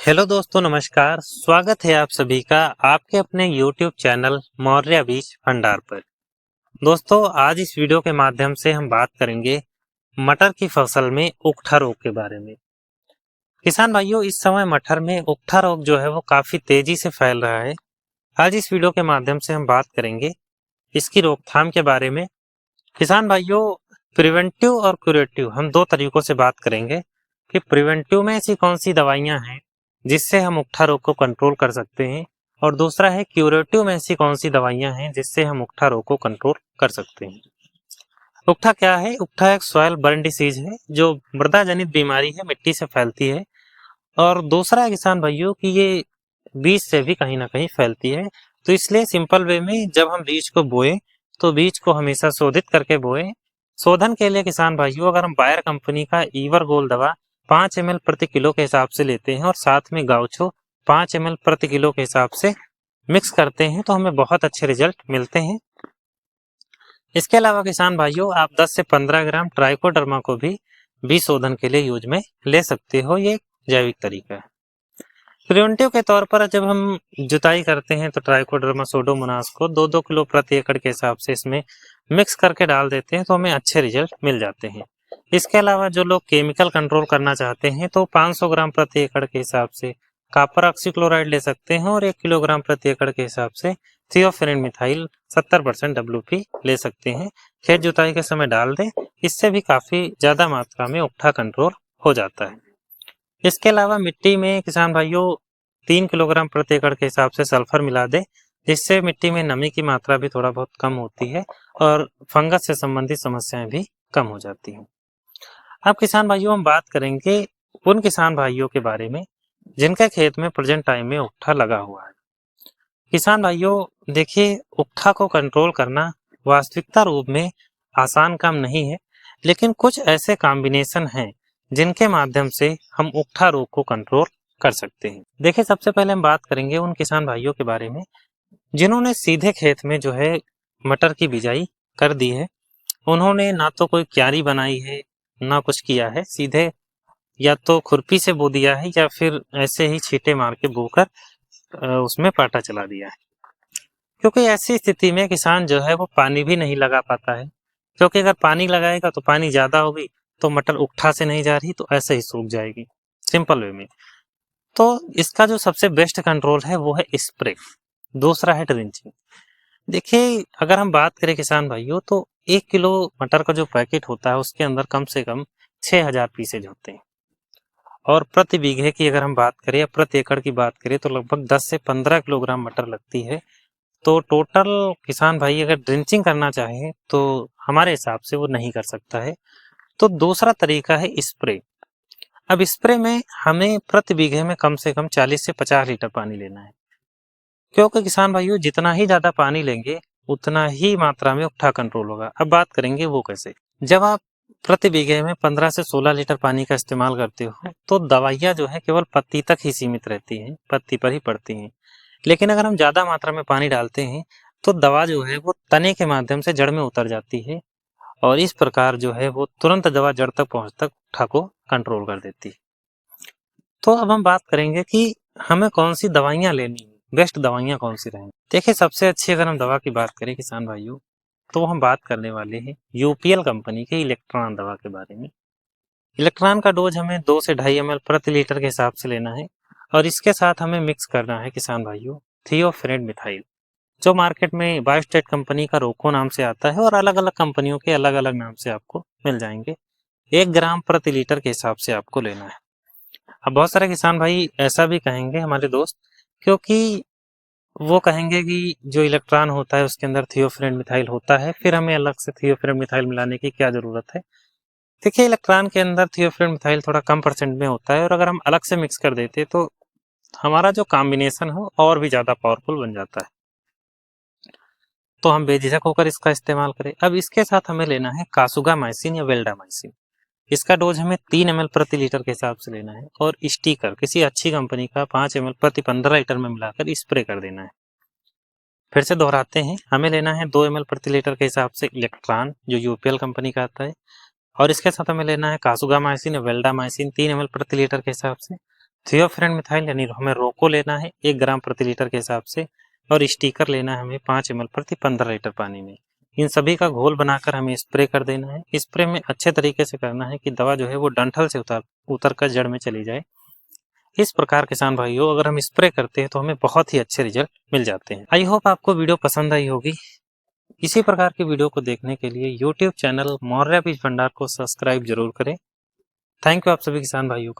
Hello दोस्तों, नमस्कार। स्वागत है आप सभी का आपके अपने YouTube चैनल मौर्य बीज भंडार पर। दोस्तों, आज इस वीडियो के माध्यम से हम बात करेंगे मटर की फसल में उकठा रोग के बारे में। किसान भाइयों, इस समय मटर में उकठा रोग जो है वो काफी तेजी से फैल रहा है। आज इस वीडियो के माध्यम से हम बात करेंगे इसकी रोकथाम के बारे में। किसान भाइयों, प्रिवेंटिव और क्यूरेटिव हम दो तरीकों से बात करेंगे कि प्रिवेंटिव में ऐसी कौन सी दवाइयां हैं जिससे हम उकठा रोग को कंट्रोल कर सकते हैं, और दूसरा है क्यूरेटिव में ऐसी कौन सी दवाइयां हैं जिससे हम उकठा रोग को कंट्रोल कर सकते हैं। उकठा क्या है? उकठा एक सॉइल बर्न डिसीज है जो मृदा जनित बीमारी है, मिट्टी से फैलती है। और दूसरा है किसान भाइयों कि ये बीज से भी कहीं ना कहीं फैलती है। तो इसलिए सिंपल वे में जब हम बीज को बोए तो बीज को हमेशा शोधित करके बोए। शोधन के लिए किसान भाइयों, अगर हम बायर कंपनी का ईवर गोल्ड दवा 5 ml प्रति किलो के हिसाब से लेते हैं और साथ में गाउचो 5 ml प्रति किलो के हिसाब से मिक्स करते हैं तो हमें बहुत अच्छे रिजल्ट मिलते हैं। इसके अलावा किसान भाइयों, आप 10 से 15 ग्राम ट्राइकोडर्मा को भी बीज शोधन के लिए यूज में ले सकते हो। ये जैविक तरीका है। प्रिवेंटिव के तौर पर जब हम जुताई करते हैं तो ट्राइकोडर्मा सोडोमोनास को 2-2 किलो प्रति एकड़ के हिसाब से इसमें मिक्स करके डाल देते हैं तो हमें अच्छे रिजल्ट मिल जाते हैं। इसके अलावा जो लोग केमिकल कंट्रोल करना चाहते हैं तो 500 ग्राम प्रति एकड़ के हिसाब से कॉपर ऑक्सीक्लोराइड ले सकते हैं और 1 किलोग्राम प्रति एकड़ के हिसाब से थियोफेरेन मिथाइल 70% WP ले सकते हैं। खेत जुताई के समय डाल दें, इससे भी काफी ज्यादा मात्रा में उकठा कंट्रोल हो जाता है। इसके अलावा मिट्टी में किसान भाइयों 3 किलोग्राम प्रति एकड़ के हिसाब से सल्फर मिला दे, जिससे मिट्टी में नमी की मात्रा भी थोड़ा बहुत कम होती है और फंगस से संबंधित समस्याएं भी कम हो जाती हैं। अब किसान भाइयों, हम बात करेंगे उन किसान भाइयों के बारे में जिनके खेत में प्रेजेंट टाइम में उकठा लगा हुआ है। किसान भाइयों देखिए, उकठा को कंट्रोल करना वास्तविकता रूप में आसान काम नहीं है, लेकिन कुछ ऐसे कॉम्बिनेशन हैं जिनके माध्यम से हम उकठा रोग को कंट्रोल कर सकते हैं। देखिए, सबसे पहले हम बात करेंगे उन किसान भाइयों के बारे में जिन्होंने सीधे खेत में जो है मटर की बिजाई कर दी है। उन्होंने ना तो कोई क्यारी बनाई है, ना कुछ किया है, सीधे या तो खुरपी से बो दिया है या फिर ऐसे ही छींटे मार के बोकर उसमें पाटा चला दिया है। क्योंकि ऐसी स्थिति में किसान जो है वो पानी भी नहीं लगा पाता है, क्योंकि अगर पानी लगाएगा तो पानी ज्यादा होगी तो मटर उकठा से नहीं जा रही तो ऐसे ही सूख जाएगी, सिंपल वे में। तो इसका जो सबसे बेस्ट कंट्रोल है वो है स्प्रे, दूसरा है ड्रिंचिंग। देखिए, अगर हम बात करें किसान भाइयों तो 1 किलो मटर का जो पैकेट होता है उसके अंदर कम से कम 6000 पीसेज होते हैं, और प्रति बीघे की अगर हम बात करें या प्रति एकड़ की बात करें तो लगभग 10 से 15 किलोग्राम मटर लगती है। तो टोटल किसान भाई अगर ड्रिंचिंग करना चाहे तो हमारे हिसाब से वो नहीं कर सकता है। तो दूसरा तरीका है स्प्रे। अब स्प्रे में हमें प्रति बीघे में कम से कम 40 से 50 लीटर पानी लेना है, क्योंकि किसान भाइयों जितना ही ज्यादा पानी लेंगे उतना ही मात्रा में उकठा कंट्रोल होगा। अब बात करेंगे वो कैसे। जब आप प्रति बीघे में 15 से 16 लीटर पानी का इस्तेमाल करते हो तो दवाइयां जो है केवल पत्ती तक ही सीमित रहती हैं, पत्ती पर ही पड़ती हैं। लेकिन अगर हम ज्यादा मात्रा में पानी डालते हैं तो दवा जो है वो तने के माध्यम से जड़ में उतर जाती है, और इस प्रकार जो है वो तुरंत दवा जड़ तक पहुंच तक उकठा को कंट्रोल कर देती है। तो अब हम बात करेंगे कि हमें कौन सी दवाइयां लेनी है, बेस्ट दवाइयां कौन सी रहेंगी। देखिए, सबसे अच्छी अगर हम दवा की बात करें किसान भाइयों तो हम बात करने वाले हैं यूपीएल कंपनी के इलेक्ट्रॉन दवा के बारे में। इलेक्ट्रॉन का डोज हमें 2 से 2.5 ml प्रति लीटर के हिसाब से लेना है, और इसके साथ हमें मिक्स करना है किसान भाइयों थियोफेरेन मिथाइल, जो मार्केट में बायोस्टेट कंपनी का रोको नाम से आता है, और अलग अलग कंपनियों के अलग अलग नाम से आपको मिल जाएंगे। 1 ग्राम प्रति लीटर के हिसाब से आपको लेना है। अब बहुत सारे किसान भाई ऐसा भी कहेंगे हमारे दोस्त, क्योंकि वो कहेंगे कि जो इलेक्ट्रॉन होता है उसके अंदर थियोफेरेन मिथाइल होता है, फिर हमें अलग से थियोफेरेन मिथाइल मिलाने की क्या जरूरत है। देखिए, इलेक्ट्रॉन के अंदर थियोफेरेन मिथाइल थोड़ा कम परसेंट में होता है, और अगर हम अलग से मिक्स कर देते तो हमारा जो कॉम्बिनेशन हो और भी ज्यादा पावरफुल बन जाता है। तो हम बेझिझक होकर इसका इस्तेमाल करें। अब इसके साथ हमें लेना है कासुगामाइसिन या वेल्डामाइसिन। इसका डोज हमें 3 ml प्रति लीटर के हिसाब से लेना है, और स्टिकर किसी अच्छी कंपनी का 5 ml प्रति 15 लीटर में मिलाकर स्प्रे कर देना है। फिर से दोहराते हैं, हमें लेना है 2 ml प्रति लीटर के हिसाब से इलेक्ट्रॉन जो यूपीएल कंपनी का आता है, और इसके साथ हमें लेना है कासुगामाइसिन या वेल्डामाइसिन 3 ml प्रति लीटर के हिसाब से, थियोफ्रेंड मिथाइल यानी हमें रोको लेना है 1 ग्राम प्रति लीटर के हिसाब से, और स्टिकर लेना है हमें 5 ml प्रति 15 लीटर पानी में। इन सभी का घोल बनाकर हमें स्प्रे कर देना है। स्प्रे में अच्छे तरीके से करना है कि दवा जो है वो डंठल से उतर कर जड़ में चली जाए। इस प्रकार किसान भाइयों अगर हम स्प्रे करते हैं तो हमें बहुत ही अच्छे रिजल्ट मिल जाते हैं। आई होप आपको वीडियो पसंद आई होगी। इसी प्रकार की वीडियो को देखने के लिए यूट्यूब चैनल मौर्या बीज भंडार को सब्सक्राइब जरूर करें। थैंक यू आप सभी किसान भाइयों का।